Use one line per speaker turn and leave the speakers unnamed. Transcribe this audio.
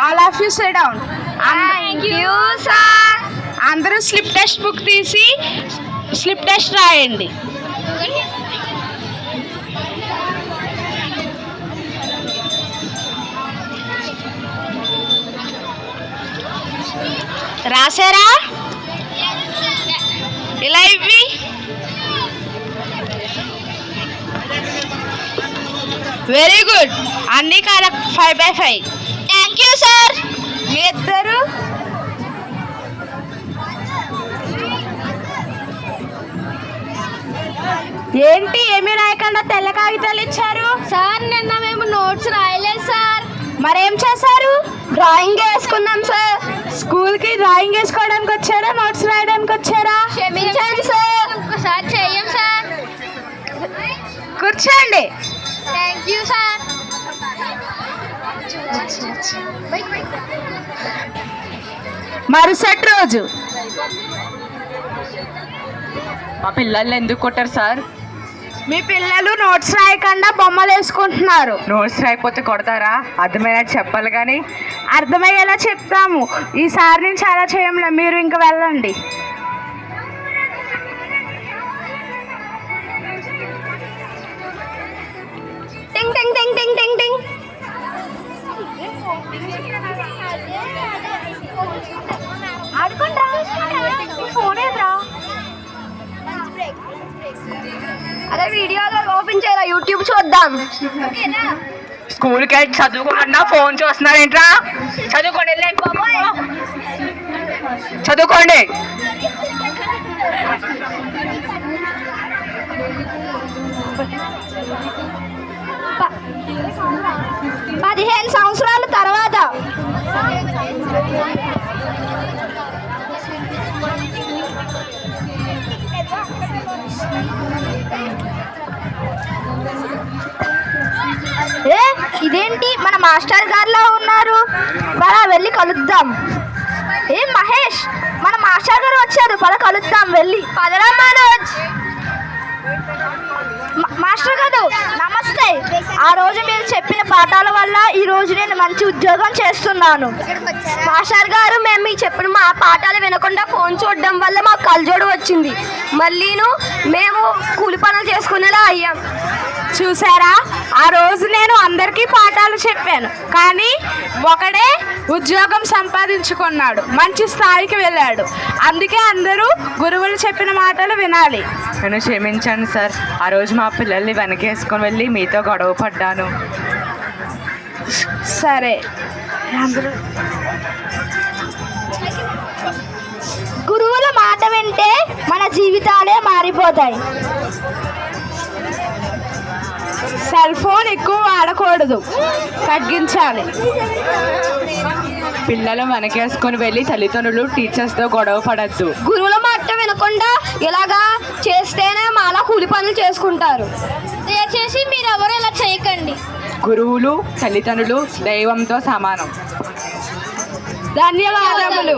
All of you sit down.
Thank you sir.
అందరూ slip test book తీసి slip test రాయండి. రాసారా? ఇలా ఇవి వెరీ గుడ్. అన్నీ కరెక్ట్. 5/5.
Thank you sir.
మీ ఇద్దరు ఏంటి ఏమీ రాయకుండా తెల్ల కాగితాలు ఇచ్చారు?
సార్ నిన్న మేము నోట్స్ రాయలేదు సార్.
మరేం చేశారు?
డ్రాయింగ్ వేసుకున్నాం సార్.
స్కూల్కి డ్రాయింగ్ వేసుకోవడానికి వచ్చారా, నోట్స్ రాయడానికి వచ్చారా?
క్షమించండి సార్. సార్ చెయ్యం సార్.
కూర్చోండి.
Thank you sir.
మరుసటి రోజు
మా పిల్లల్ని ఎందుకు కొట్టారు సార్?
మీ పిల్లలు నోట్స్ రాయకుండా బొమ్మలు వేసుకుంటున్నారు.
నోట్స్ రాయిపోతే కొడతారా? అర్థమైనట్టు చెప్పాలి కానీ.
అర్థమయ్యేలా చెప్తాము. ఈసారి నుంచి అలా చేయంలే, మీరు ఇంక వెళ్ళండి.
టింగ్ టింగ్ టింగ్ టింగ్ టింగ్ టింగ్. అదే వీడియోలో ఓపెన్ చేయాలి, యూట్యూబ్ చూద్దాం.
స్కూల్కి వెళ్ళి చదువుకోకుండా ఫోన్ చూస్తున్నారు ఏంట్రా? చదువుకోండి, చదువుకోండి.
15 సంవత్సరాల తర్వాత ఇదేంటి మన మాస్టర్ గారిలా ఉన్నారు? పరా వెళ్ళి కలుద్దాం. మహేష్, మన మాస్టర్ గారు వచ్చారు, పద కలుద్దాం. వెళ్ళి పదరా మనోజ్. మాస్టర్ గారు నమస్తే. ఆ రోజు మీరు చెప్పిన పాఠాల వల్ల ఈ రోజు నేను మంచి ఉద్యోగం చేస్తున్నాను. మాస్టర్ గారు, మేము మీకు చెప్పిన మా పాఠాలు వినకుండా ఫోన్ చూడడం వల్ల మాకు కలజోడు వచ్చింది. మళ్ళీను మేము కూలి పనులు చేసుకునేలా అయ్యాం.
చూసారా, ఆ రోజు నేను అందరికీ పాఠాలు చెప్పాను, కానీ ఒకడే ఉద్యోగం సంపాదించుకున్నాడు, మంచి స్థాయికి వెళ్ళాడు. అందుకే అందరూ గురువులు చెప్పిన మాటలు వినాలి.
నన్ను క్షమించండి సార్. ఆ రోజు మా పిల్లల్ని వెనకేసుకొని వెళ్ళి మీతో గొడవ పడ్డాను.
సరే, అందరూ
గురువుల మాట వింటే మన జీవితాలే మారిపోతాయి.
సెల్ ఫోన్ ఎక్కువ వాడకూడదు, తగ్గించాలి.
పిల్లలు వెనకేసుకొని వెళ్ళి తల్లిదండ్రులు టీచర్స్తో గొడవ పడద్దు.
గురువుల మాట వినకుండా ఇలాగా చేస్తేనే మాలా కూలి పనులు చేసుకుంటారు. దయచేసి మీరెవరు ఇలా చేయకండి.
గురువులు తల్లిదండ్రులు దైవంతో సమానం.
ధన్యవాదములు.